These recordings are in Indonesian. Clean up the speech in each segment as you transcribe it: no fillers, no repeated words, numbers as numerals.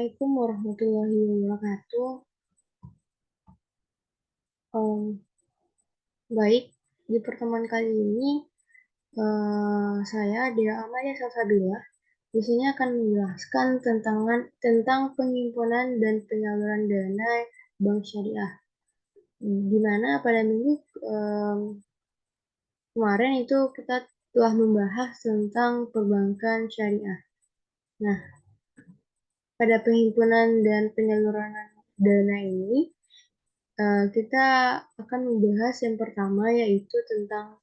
Assalamualaikum warahmatullahi wabarakatuh. Baik, di pertemuan kali ini saya Dea Amalia Salsabila di sini akan menjelaskan tentang pengimpunan dan penyaluran dana bank syariah. Di mana pada minggu kemarin itu kita telah membahas tentang perbankan syariah. Nah, pada penghimpunan dan penyaluran dana ini kita akan membahas yang pertama yaitu tentang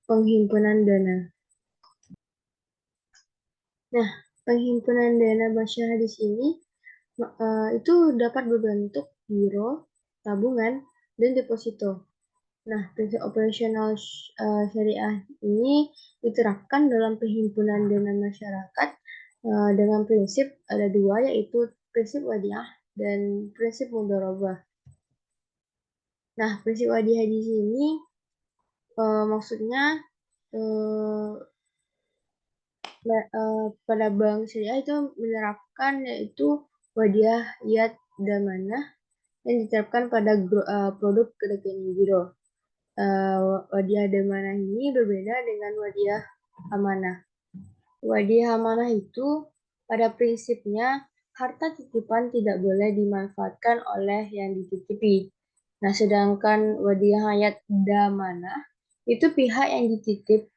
penghimpunan dana. Nah, penghimpunan dana masyarakat di sini itu dapat berbentuk giro, tabungan, dan deposito. Nah, prinsip operasional syariah ini diterapkan dalam penghimpunan dana masyarakat dengan prinsip ada dua, yaitu prinsip wadiah dan prinsip mudharabah. Nah, prinsip wadiah di sini maksudnya pada bank syariah itu menerapkan yaitu wadiah yad dan manah yang diterapkan pada produk rekening giro. Wadiah dan manah ini berbeda dengan wadiah amanah. Wadiah amanah itu pada prinsipnya harta titipan tidak boleh dimanfaatkan oleh yang dititipi. Nah, sedangkan wadiah hayat dan manah itu pihak yang dititip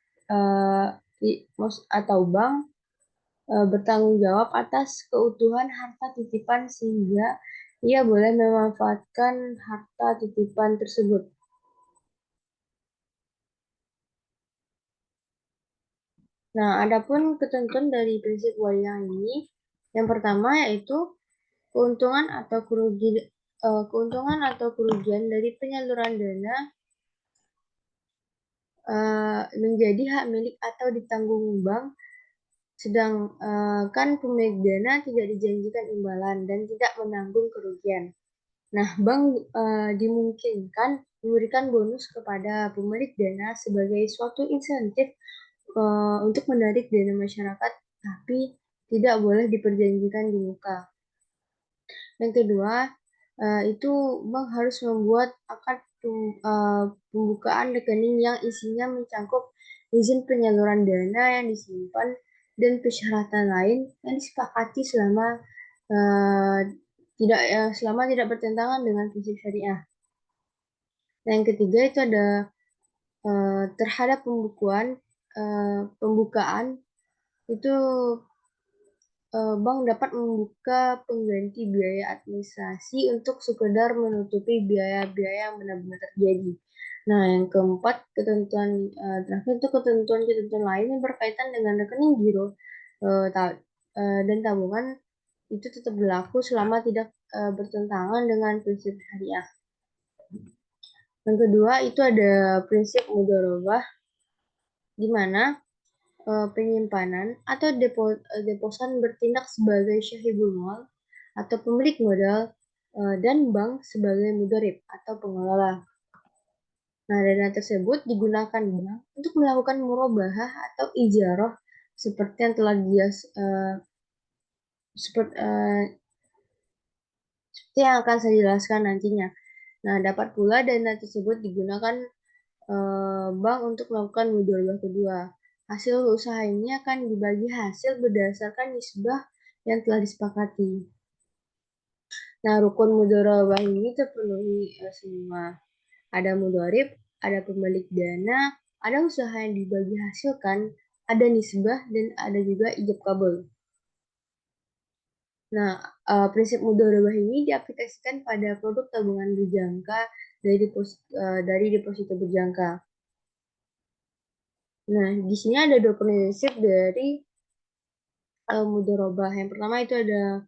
atau bank bertanggung jawab atas keutuhan harta titipan sehingga ia boleh memanfaatkan harta titipan tersebut. Nah, adapun ketentuan dari prinsip wadiah ini, yang pertama yaitu keuntungan atau kerugian dari penyaluran dana menjadi hak milik atau ditanggung bank, sedangkan pemilik dana tidak dijanjikan imbalan dan tidak menanggung kerugian. Nah, bank dimungkinkan memberikan bonus kepada pemilik dana sebagai suatu insentif untuk menarik dana masyarakat, tapi tidak boleh diperjanjikan di muka. Yang kedua, itu bank harus membuat akad pembukaan rekening yang isinya mencakup izin penyaluran dana yang disimpan dan persyaratan lain yang disepakati selama tidak bertentangan dengan prinsip syariah. Nah, yang ketiga itu ada terhadap pembukaan itu bank dapat membuka pengganti biaya administrasi untuk sekedar menutupi biaya-biaya yang benar-benar terjadi. Nah, yang keempat, ketentuan terakhir itu ketentuan lain yang berkaitan dengan rekening giro dan tabungan itu tetap berlaku selama tidak bertentangan dengan prinsip syariah. Yang kedua itu ada prinsip mudharabah, di mana penyimpanan atau deposan bertindak sebagai syahibul mal atau pemilik modal dan bank sebagai mudharib atau pengelola. Nah, dana tersebut digunakan bank untuk melakukan murabahah atau ijarah seperti yang telah seperti yang akan saya jelaskan nantinya. Nah, dapat pula dana tersebut digunakan bank untuk melakukan mudharabah kedua. Hasil usaha ini akan dibagi hasil berdasarkan nisbah yang telah disepakati. Nah, rukun mudharabah ini terpenuhi semua. Ada mudharib, ada pemilik dana, ada usaha yang dibagi hasilkan, ada nisbah, dan ada juga ijab kabul. Nah, prinsip mudharabah ini diaplikasikan pada produk tabungan berjangka dari deposito berjangka. Nah, di sini ada dua prinsip dari mudharabah. Yang pertama itu ada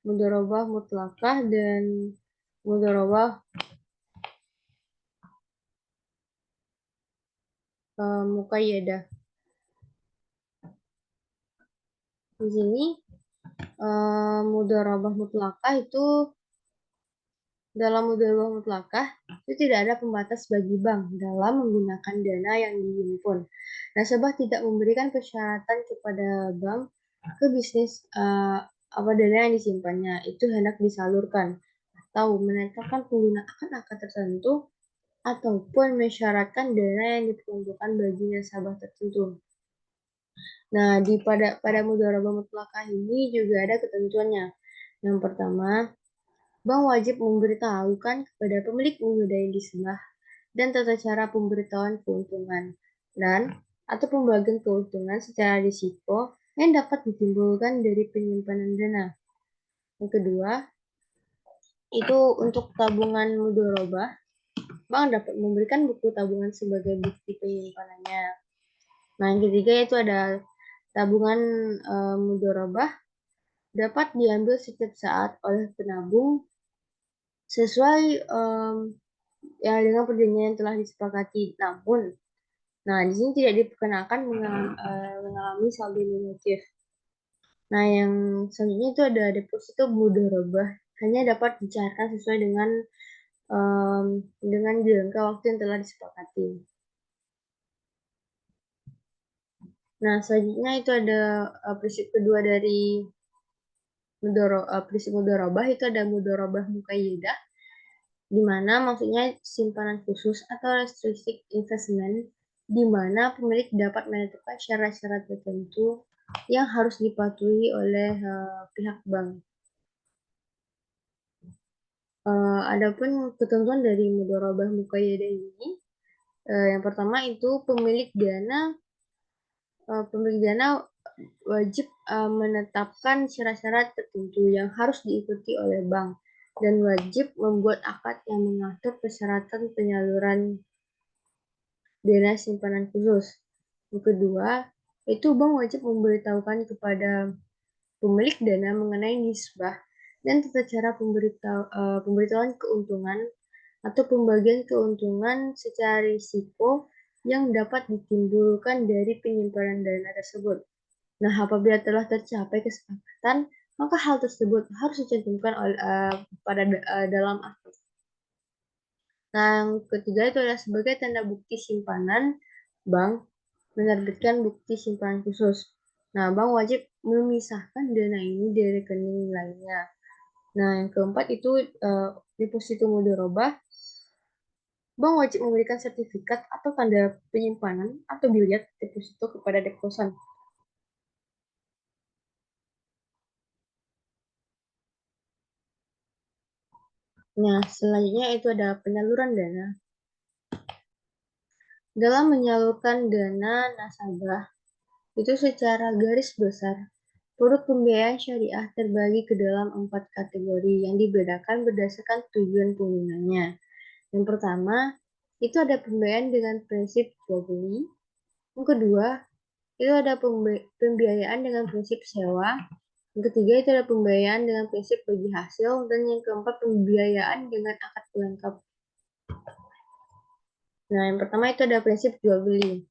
mudharabah mutlakah dan mudharabah muqayyadah. Di sini mudharabah mutlakah itu dalam mudharabah mutlakah itu tidak ada pembatas bagi bank dalam menggunakan dana yang dihimpun. Nasabah tidak memberikan persyaratan kepada bank ke bisnis apa dana yang disimpannya itu hendak disalurkan atau menetapkan penggunaan akad tertentu ataupun mensyaratkan dana yang diperuntukkan bagi nasabah tertentu. Nah, pada mudharabah mutlaqah ini juga ada ketentuannya. Yang pertama, bank wajib memberitahukan kepada pemilik modal yang disembah dan tata cara pemberitahuan keuntungan dan atau pembagian keuntungan secara risiko yang dapat ditimbulkan dari penyimpanan dana. Yang kedua, itu untuk tabungan mudharabah, bank dapat memberikan buku tabungan sebagai bukti penyimpanannya. Nah, yang ketiga itu ada tabungan mudharabah dapat diambil setiap saat oleh penabung sesuai ya dengan perjanjian yang telah disepakati. Namun, nah di sini tidak diperkenakan mengalami saldo negatif. Nah, yang selanjutnya itu ada deposito mudharabah hanya dapat dicairkan sesuai dengan jangka waktu yang telah disepakati. Nah, selanjutnya itu ada prinsip kedua dari prinsip mudharabah itu ada mudharabah muqayyadah, di mana maksudnya simpanan khusus atau restricted investment, di mana pemilik dapat menentukan syarat-syarat tertentu yang harus dipatuhi oleh pihak bank. Adapun ketentuan dari mudharabah muqayyadah ini, yang pertama itu pemilik dana wajib menetapkan syarat-syarat tertentu yang harus diikuti oleh bank dan wajib membuat akad yang mengatur persyaratan penyaluran dana simpanan khusus. Yang kedua, itu bank wajib memberitahukan kepada pemilik dana mengenai nisbah dan tata cara pemberitahuan keuntungan atau pembagian keuntungan secara risiko yang dapat ditimbulkan dari penyimpanan dana tersebut. Nah, apabila telah tercapai kesepakatan, maka hal tersebut harus dicantumkan dalam akta. Nah, yang ketiga itu adalah sebagai tanda bukti simpanan, bank menerbitkan bukti simpanan khusus. Nah, bank wajib memisahkan dana ini dari rekening lainnya. Nah, yang keempat itu deposito mudharabah. Bank wajib memberikan sertifikat atau tanda penyimpanan atau bilet deposito kepada deposan. Nah, selanjutnya itu ada penyaluran dana. Dalam menyalurkan dana nasabah, itu secara garis besar, produk pembiayaan syariah terbagi ke dalam 4 kategori yang dibedakan berdasarkan tujuan penggunanya. Yang pertama, itu ada pembiayaan dengan prinsip jual beli. Yang kedua, itu ada pembiayaan dengan prinsip sewa. Yang ketiga, itu ada pembiayaan dengan prinsip bagi hasil. Dan yang keempat, pembiayaan dengan akad pelengkap. Nah, yang pertama itu ada prinsip jual beli.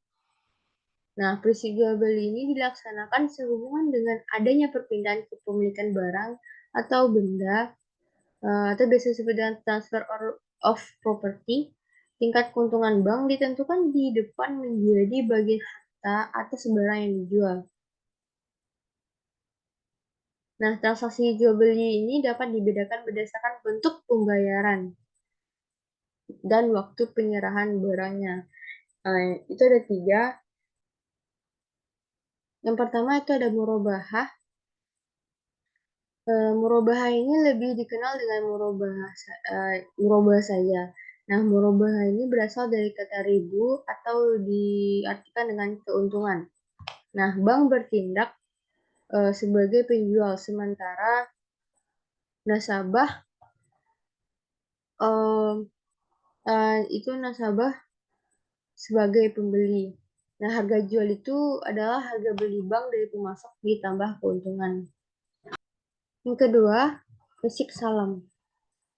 Nah, prinsip jual beli ini dilaksanakan sehubungan dengan adanya perpindahan kepemilikan barang atau benda, atau biasa disebut dengan transfer of property. Tingkat keuntungan bank ditentukan di depan menjadi bagian harta atas barang yang dijual. Nah, transaksi jual beli ini dapat dibedakan berdasarkan bentuk pembayaran dan waktu penyerahan barangnya. Itu ada 3. Yang pertama itu ada murabahah. Murabahah ini lebih dikenal dengan murabahah saja. Nah, murabahah ini berasal dari kata ribu atau diartikan dengan keuntungan. Nah, bank bertindak sebagai penjual, sementara nasabah itu nasabah sebagai pembeli. Nah, harga jual itu adalah harga beli bank dari pemasok ditambah keuntungan. Yang kedua, prinsip salam.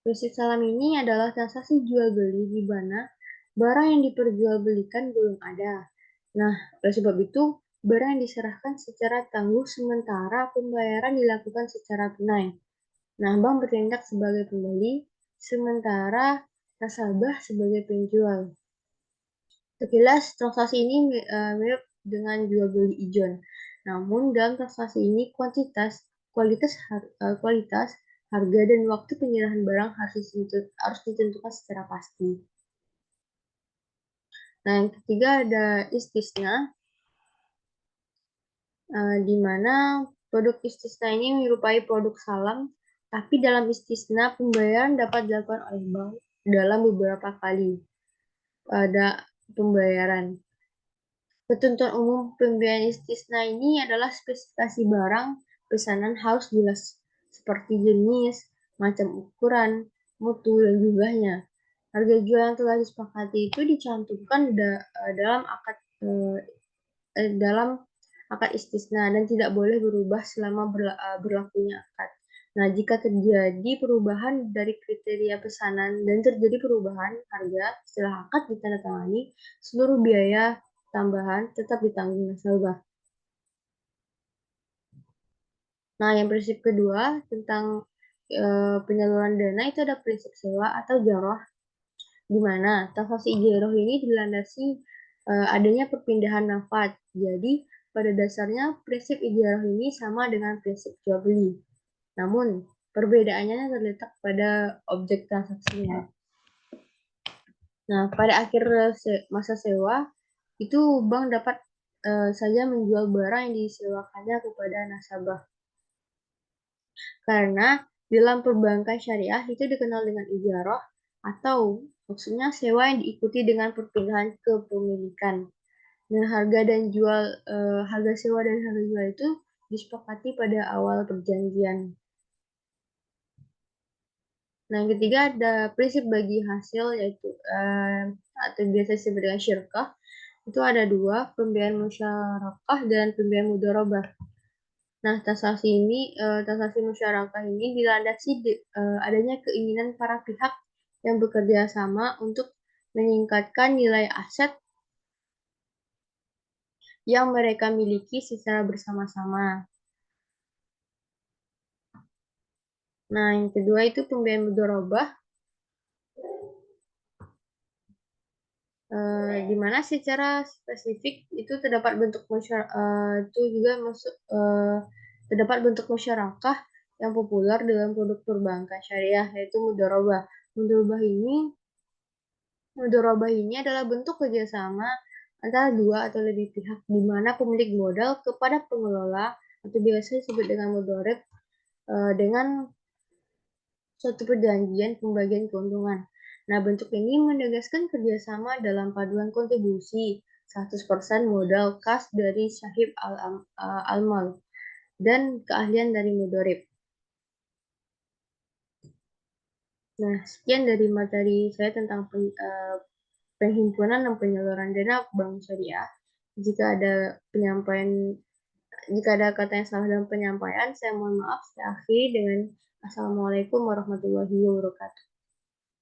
Prinsip salam ini adalah transaksi jual beli di mana barang yang diperjualbelikan belum ada. Nah, oleh sebab itu, barang yang diserahkan secara tangguh sementara pembayaran dilakukan secara tunai. Nah, bank bertindak sebagai pembeli, sementara nasabah sebagai penjual. Sekilas, transaksi ini mirip dengan jual beli ijon. Namun, dalam transaksi ini kuantitas kualitas, harga, dan waktu penyerahan barang harus ditentukan secara pasti. Nah, yang ketiga ada istisna, di mana produk istisna ini menyerupai produk salam, tapi dalam istisna pembayaran dapat dilakukan oleh bank dalam beberapa kali pada pembayaran. Ketentuan umum pembiayaan istisna ini adalah spesifikasi barang pesanan harus jelas, seperti jenis, macam ukuran, mutu, dan jumlahnya. Harga jual yang telah disepakati itu dicantumkan dalam akad istisna dan tidak boleh berubah selama berlakunya akad. Nah, jika terjadi perubahan dari kriteria pesanan dan terjadi perubahan harga setelah akad ditandatangani, seluruh biaya tambahan tetap ditanggung nasabah. Nah, yang prinsip kedua tentang penyaluran dana itu ada prinsip sewa atau jaroh, di mana transaksi jaroh ini dilandasi adanya perpindahan nafat. Jadi, pada dasarnya prinsip ijarah ini sama dengan prinsip jual beli. Namun, perbedaannya terletak pada objek transaksinya. Nah, pada akhir masa sewa, itu bank dapat saja menjual barang yang disewakannya kepada nasabah. Karena dalam perbankan syariah itu dikenal dengan ijarah atau maksudnya sewa yang diikuti dengan perpindahan kepemilikan. Nah, harga sewa dan harga jual itu disepakati pada awal perjanjian. Nah, yang ketiga ada prinsip bagi hasil yaitu atau biasa disebut dengan syirkah. Itu ada dua, pembiayaan musyarakah dan pembiayaan mudharabah. Nah, transaksi musyarakah ini dilandasi adanya keinginan para pihak yang bekerja sama untuk meningkatkan nilai aset yang mereka miliki secara bersama-sama. Nah, yang kedua itu pembiayaan mudharabah, di mana secara spesifik itu terdapat bentuk musyarakah yang populer dalam produk perbankan syariah yaitu mudharabah. Mudharabah ini adalah bentuk kerjasama antara dua atau lebih pihak di mana pemilik modal kepada pengelola atau biasa disebut dengan mudharib dengan suatu perjanjian pembagian keuntungan. Nah, bentuk ini menegaskan kerjasama dalam paduan kontribusi 100% modal kas dari sahib al-mal dan keahlian dari mudharib. Nah, sekian dari materi saya tentang penghimpunan dan penyaluran dana bank syariah. Jika ada penyampaian, jika ada kata yang salah dalam penyampaian, saya mohon maaf. Saya akhiri dengan Assalamualaikum warahmatullahi wabarakatuh.